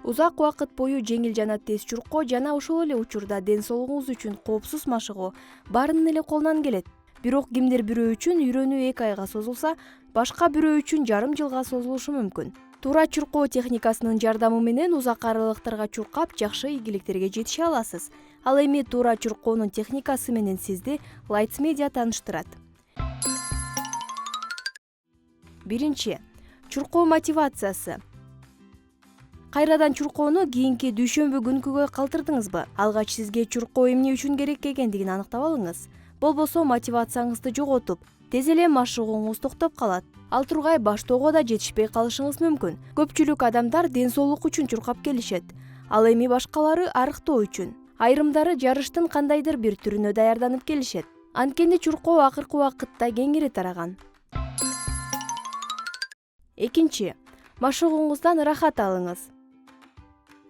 Узак убакыт бою жеңил жана тез чуркоо жана ошол эле учурда ден соолугуңуз үчүн коопсуз машыгуу баарынын эле колунан келет. Бирок кимдир бирөө үчүн үйрөнүү 2 айга созулса, башка бирөө үчүн жарым жылга созулушу мүмкүн. Туура чуркоо техникасынын жардамы менен узак аралыктарга чуркап, жакшы ийгиликтерге жетише аласыз. Ал эми туура чуркоонун техникасы менен сизди Lights Media тааныштырат. Биринчи, чуркоо мотивациясы. Кайрадан чуркоону кийинки дүйшөмбү күнкүгө калтырдыңызбы? Алгач сизге чуркоо эмне үчүн керек экендигин аныктап алыңыз. Болбосо мотивацияңызды жоготуп, тез эле машыгууңуз токтоп калат. Ал тургай баштоого да жетишпей калышыңыз мүмкүн. Көпчүлүк адамдар ден соолук үчүн чуркап келишет. Ал эми башкалары арыктоо үчүн. Айрымдары жарыштын кандайдыр бир түрүнө даярданып келишет. Анткени чуркоо акыркы убакытта кеңири тараган. Экинчи, машыгууңуздан ырахат алыңыз.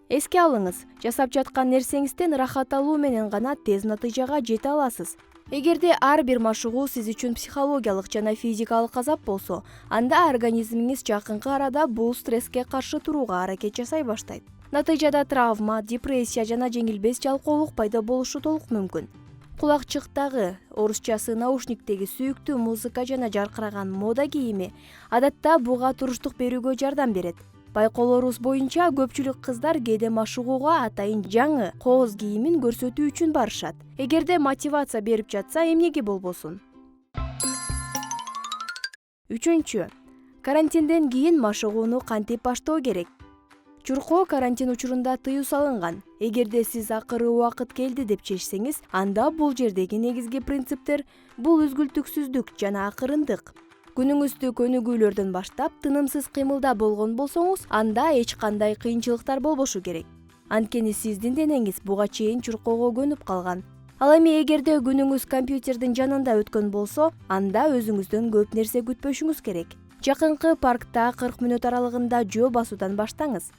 Эске алыңыз, жасап жаткан нерсеңизден ырахат алуу менен гана тез натыйжага жете аласыз. Эгерде ар бир машыгуу сиз үчүн психологиялык жана физикалык азап болсо, анда организмиңиз жакынкы арада бул стресске каршы турууга аракет жасай баштайт. Натыйжада травма, депрессия жана жеңилбес жалкоолук пайда болушу толук мүмкүн. Кулакчыктагы, орусчасы наушниктеги сүйүктүү музыка жана жаркыраган мода кийими адатта буга туруштук берүүгө жардам берет. Байкоолорубуз боюнча көпчүлүк кыздар кээде машыгууга атайын жаңы, кооз кийимин көрсөтүү үчүн барышат. Эгерде мотивация берип жатса, эмнеге болбосун. Үчүнчү, карантинден кийин машыгууну кантип баштоо керек? Чуркоо карантин учурунда тыюу салынган. Эгерде сиз акыры убакыт келди деп чечсеңиз, анда бул жердеги негизги принциптер бул үзгүлтүксүздүк жана акырындык. Күнүңүздү көнүгүүлөрдөн баштап тынымсыз кыймылда болгон болсоңуз, анда эч кандай кыйынчылыктар болбошу керек. Анткени сиздин денеңиз буга чейин чуркоого көнүп калган. Ал эми эгерде күнүңүз компьютердин жанында өткөн болсо, анда өзүңүздөн көп нерсе күтпөшүңүз керек. Жакынкы паркта 40 мүнөт аралыгында жөө басуудан баштаңыз.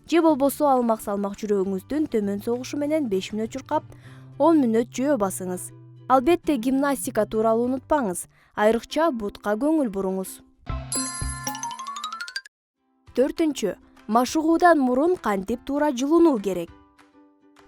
Же болбосо алмак-салмак жүрөгүңүздүн төмөн согушу менен 5 мүнөт чуркап, 10 мүнөт жөө басыңыз. Албетте гимнастика тууралуу унутпаңыз, айрыкча бутка көңүл буруңуз. Төртүнчү, машыгуудан мурун кантип туура жылынуу керек?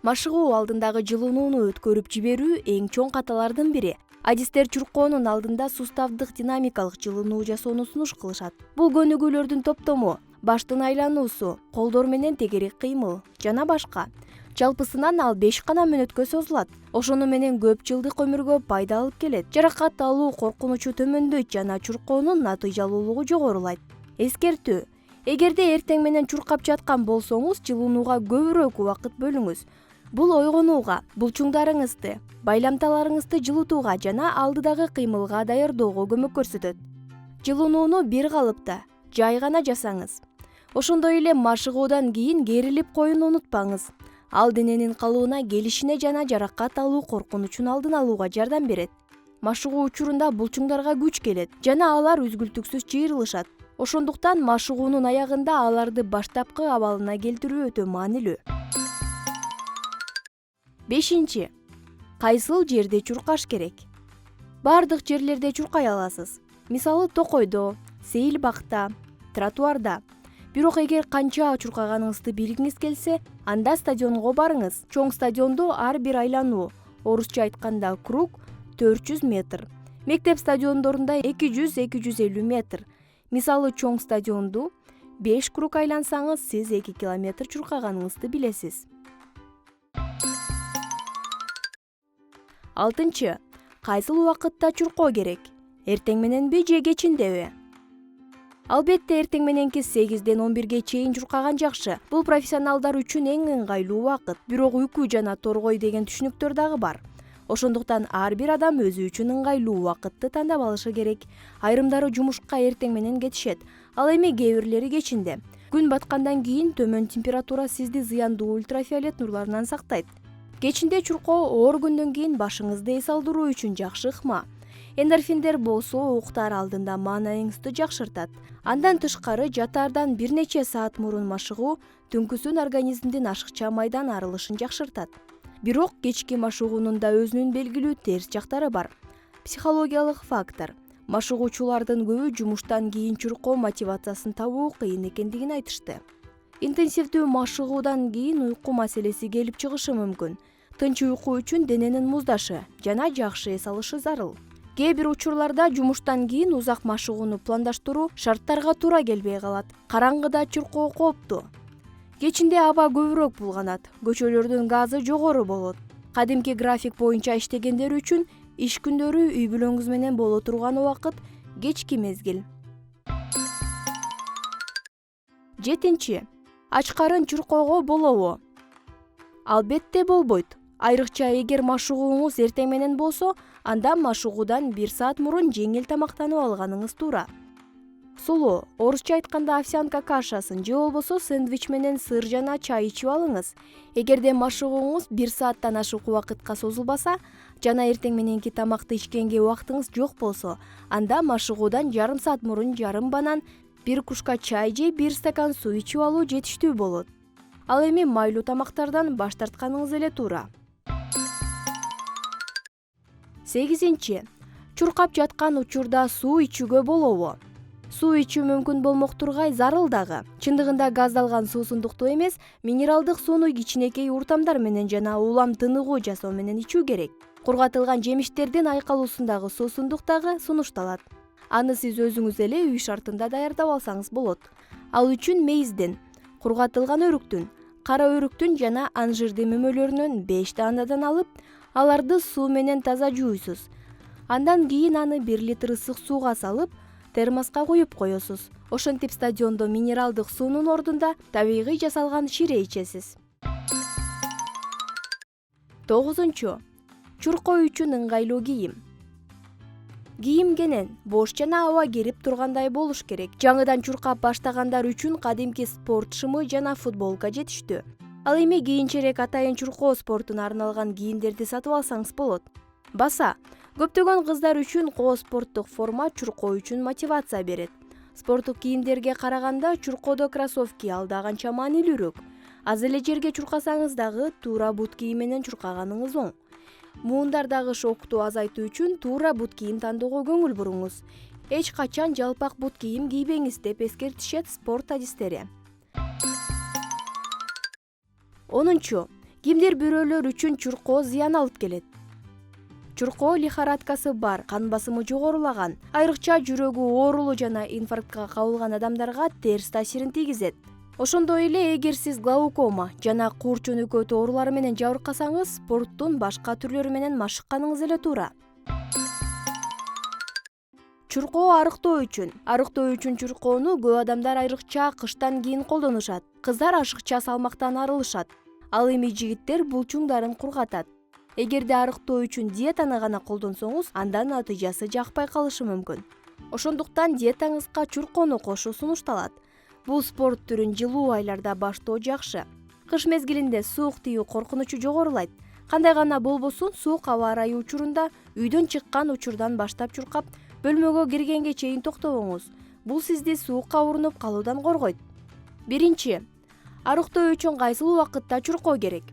Машыгуу алдындагы жылынууну өткөрүп жиберүү эң чоң каталардын бири. Адистер чуркоонун алдында суставдык динамикалык жылынуу жасоону сунуш кылышат. Бул көнүгүүлөрдүн топтому, баштын айлануусу, колдор менен тегерек кыймыл жана башка. Жалпысынан ал 5 гана мүнөткө созулат. Ошону менен көп жылдык өмүргө пайда алып келет. Жаракат алуу коркунучу төмөндөйт жана чуркоонун натыйжалуулугу жогорулайт. Эскертүү: эгерде эртең менен чуркап жаткан болсоңуз, жылынууга көбүрөөк убакыт бөлүңүз. Бул ойгонууга, булчуңдарыңызды, байламталарыңызды жылытууга жана алдыдагы кыймылга даярдоого көмөк көрсөтөт. Жылынууну бир калыпта, жай гана жасаңыз. Ошондой эле машыгуудан кийин керилип коюуну унутпаңыз. Ал дененин калыбына келишине жана жаракат алуу коркунучун алдын алууга жардам берет. Машыгуу учурунда булчуңдарга күч келет жана алар үзгүлтүксүз жыйрылышат. Ошондуктан машыгуунун аягында аларды баштапкы абалына келтирүү өтө маанилүү. Бешинчи, кайсыл жерде чуркаш керек? Бардык жерлерде чуркай аласыз. Мисалы токойдо, сейил бакта, тротуарда. Бирок эгер канча чуркаганыңызды билгиңиз келсе, анда стадионго барыңыз. Чоң стадиондо ар бир айлануу, орусча айтканда круг, 400 метр. Мектеп стадиондорунда 200-250 метр. Мисалы чоң стадионду 5 круг айлансаңыз, сиз 2 километр чуркаганыңызды билесиз. Алтынчы, кайсыл убакытта чуркоо керек? Эртең мененби же кечиндеби? Албетте эртең мененки 8-ден 11-ге чейин чуркаган жакшы. Бул профессионалдар үчүн эң ыңгайлуу убакыт. Бирок уйку жана торгой деген түшүнүктөр дагы бар. Ошондуктан ар бир адам өзү үчүн ыңгайлуу убакытты тандап алышы керек. Айрымдары жумушка эртең менен кетишет, ал эми кээ бирлери кечинде. Күн баткандан кийин төмөн температура сизди зыяндуу ультрафиолет нурларынан сактайт. Кечинде чуркоо оор күндөн кийин башыңызды эс алдыруу үчүн жакшы ыкма. Эндорфиндер болсо уктар алдында маанайыңызды жакшыртат. Андан тышкары жатаардан бир нече саат мурун машыгуу түнкүсүн организмдин ашыкча майдан арылышын жакшыртат. Бирок кечки машыгуунун да өзүнүн белгилүү терс жактары бар. Психологиялык фактор. Машыгуучулардын көбү жумуштан кийин чуркоо мотивациясын табуу кыйын экендигин айтышты. Интенсивдүү машыгуудан кийин уйку маселеси келип чыгышы мүмкүн. Тынч уйку үчүн дененин муздашы жана жакшы эс алышы зарыл. Кээ бир учурларда жумуштан кийин узак машыгууну пландаштыруу шарттарга туура келбей калат. Караңгыда чуркоо кооптуу. Кечинде аба көбүрөөк булганат, көчөлөрдүн газы жогору болот. Кадимки график боюнча иштегендер үчүн иш күндөрү үй бүлөңүз менен боло турган убакыт кечки мезгил. 7. Ач карын чуркоого болобу? Албетте болбойт. Айрыкча эгер машыгууңуз эртең менен болсо, анда машыгуудан 1 саат мурун жеңил тамактанып алганыңыз туура. Сулуу, орусча айтканда овсянка кашасын же болбосо сэндвич менен сыр жана чай ичип алыңыз. Эгерде машыгууңуз 1 сааттан ашык убакытка созулбаса жана эртең мененки тамакты ичкенге убактыңыз жок болсо, анда машыгуудан жарым саат мурун жарым банан, 1 кружка чай же 1 стакан суу ичип алуу жетиштүү болот. Ал эми майлуу тамактардан баш тартканыңыз эле туура. 8. Чуркап жаткан учурда суу ичүүгө болобу? Суу ичүү мүмкүн болмок тургай зарыл дагы. Чындыгында газдалган суусундукту эмес, минералдык сууну кичинекей уртамдар менен жана улам тыныгуу жасоо менен ичүү керек. Кургатылган жемиштердин айкалуусундагы суусундук дагы сунушталат. Аны сиз өзүңүз эле үй шартында даярдап алсаңыз болот. Ал үчүн мейиздин, кургатылган өрүктүн, кара өрүктүн жана анжирдын мөмөлөрүнөн 5 даанадан алып, аларды суу менен таза жууйсуз. Андан кийин аны 1 литр ысык сууга салып, термоска куюп коесуз. Ошентип стадиондо минералдык суунун ордунда табигый жасалган шире ичесиз. 9. Чуркоо үчүн ыңгайлуу кийим. Кийим кенен, бош жана аба кирип тургандай болуш керек. Жаңыдан чуркап баштагандар үчүн кадимки спорт шымы жана футболка жетиштүү. Ал эми кийинчерээк атайын чуркоо спортуна арналган кийимдерди сатып алсаңыз болот. Баса, көптөгөн кыздар үчүн коо спорттук форма чуркоо үчүн мотивация берет. Спорттук кийимдерге караганда чуркоодо кроссовки алда канча маанилүүрөөк. Аз эле жерге чуркасаңыз дагы туура бут кийим менен чуркаганыңыз оң. Муундардагы шокту азайтуу үчүн туура бут кийим тандоого көңүл буруңуз. Эч качан жалпак бут кийим кийбеңиз деп эскертишет спорт адистери. 10. Кимдир бирөөлөр үчүн чуркоо зыян алып келет. Чуркоо лихорадкасы бар, кан басымы жогорулаган, айрыкча жүрөгү оорулуу жана инфарктка кабылган адамдарга терс таасирин тийгизет. Ошондой эле эгер сиз глаукома жана куур чөнөкөт оорулары менен жабыркасаңыз, спорттун башка түрлөрү менен машыкканыңыз эле туура. Чуркоо арыктоо үчүн. Арыктоо үчүн чуркоону көп адамдар айрыкча кыштан кийин колдонушат. Кыздар ашыкча салмактан арылышат. Ал эми жигиттер булчуңдарын кургатат. Эгерде арыктоо үчүн диетаны гана колдонсоңуз, анда натыйжасы жакпай калышы мүмкүн. Ошондуктан диетаңызга чуркоону кошуу сунушталат. Бул спорт түрүн жылуу айларда баштоо жакшы. Кыш мезгилинде суук тиүү коркунучу жогорулайт. Кандай гана болбосун, суук аба ырайы учурунда үйдөн чыккан учурдан баштап чуркап, бөлмөгө киргенге чейин токтобоңуз. Бул сизди суукка урунуп калуудан коргойт. 1. Арыктоо үчүн кайсыл убакытта чуркоо керек?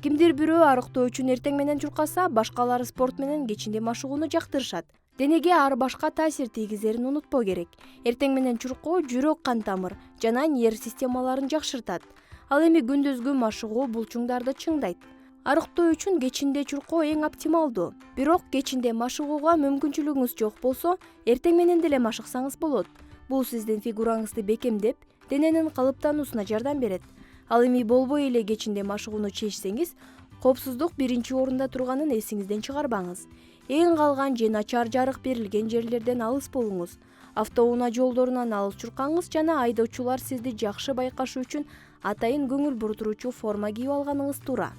Кимдир бирөө арыктоо үчүн эртең менен чуркаса, башкалары спорт менен кечинде машыгууну жактырышат. Денеге ар башка таасир тийгизерин унутпоо керек. Эртең менен чуркоо жүрөк кан тамыр жана нерв системаларын жакшыртат. Ал эми күндүзгү машыгуу булчуңдарды чыңдайт. Арыктоо үчүн кечинде чуркоо эң оптималдуу. Бирок кечинде машыгууга мүмкүнчүлүгүңүз жок болсо, эртең менен деле машыксаңыз болот. Бул сиздин фигураңызды бекемдеп, дененин калыптануусуна жардам берет. Ал эми болбой эле кечинде машыгууну чечсеңиз, коопсуздук биринчи орунда турганын эсиңизден чыгарбаңыз. Эң калган же начар жарык берилген жерлерден алыс болуңуз. Автоунаа жолдорунан алыс чуркаңыз жана айдоочулар сизди жакшы байкашы үчүн атайын көңүл бурутуруучу форма кийип алганыңыз туура.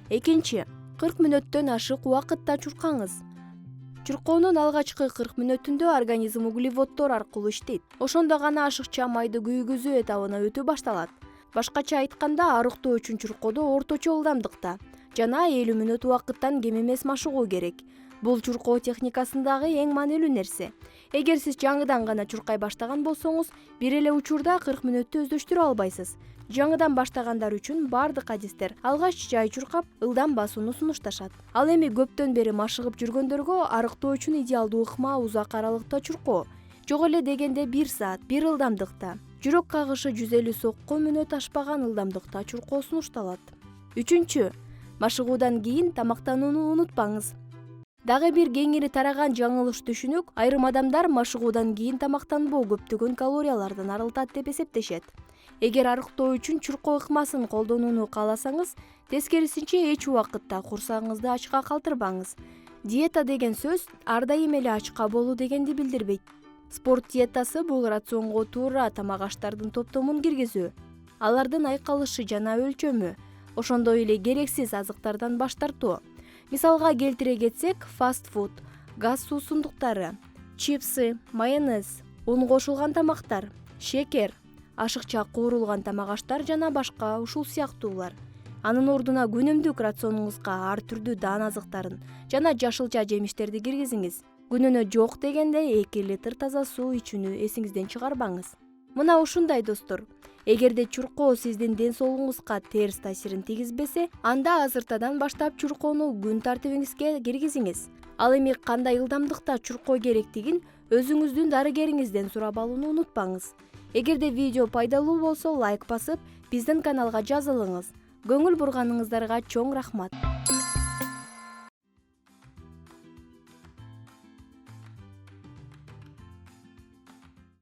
2. 40 мүнөттөн ашык убакытта чуркаңыз. Чуркоонун алгачкы 40 мүнөтүндө организм углеводдор аркылуу иштейт. Ошондо гана ашыкча майды күйгүзүү этабына өтүү башталат. Башкача айтканда, арыктоо үчүн чуркоодо орточо ылдамдыкта жана 50 мүнөт убакыттан кем эмес машыгуу керек. Бул чуркоо техникасындагы эң маанилүү нерсе. Эгер сиз жаңыдан гана чуркай баштаган болсоңуз, бир эле учурда 40 мүнөттү өздөштүрө албайсыз. Жаңыдан баштагандар үчүн бардык адистер алгач жай чуркап, ылдам басууну сунушташат. Ал эми көптөн бери машыгып жүргөндөргө арыктоо үчүн идеалдуу ыкма узак аралыкта чуркоо. Жок эле дегенде 1 саат, 1 ылдамдыкта. Жүрөк кагышы 150 сокко мүнөт ашпаган ылдамдыкта чуркоо сунушталат. 3. Машыгуудан кийин тамактанууну унутпаңыз. Дагы бир кеңири тараган жаңылыш түшүнүк, айрым адамдар машыгуудан кийин тамактанбоо көптөгөн калориялардан арылтат деп эсептешет. Эгер арыктоо үчүн чуркоо ыкмасын колдонууну кааласаңыз, тескерисинче эч убакытта курсагыңызды ачка калтырбаңыз. Диета деген сөз ар дайым эле ачка болуу дегенди билдирбейт. Спорт диетасы бул рационго туура тамак аштардын топтомун киргизүү, алардын айкалышы жана өлчөмү, ошондой эле керексиз азыктардан баш тартуу. Мисалга келтире кетсек, фастфуд, газ суусундуктары, чипсы, майонез, ун кошулган тамактар, шекер, ашыкча куурулган тамак аштар жана башка ушул сыяктуулар. Анын ордуна күнүмдүк рационуңузга ар түрдүү даан азыктарын жана жашылча жемиштерди киргизиңиз. Күнүнө жок дегенде 2 литр таза суу ичүүнү эсиңизден чыгарбаңыз. Мына ушундай достор. Эгерде чуркоо сиздин ден соолугуңузга терс таасирин тийгизбесе, анда азыртадан баштап чуркоону күн тартибиңизге киргизиңиз. Ал эми кандай ылдамдыкта чуркоо керектигин өзүңүздүн дарыгериңизден сурап алууну унутпаңыз. Эгерде видео пайдалуу болсо, лайк басып, биздин каналга жазылыңыз. Көңүл бурганыңыздарга чоң рахмат.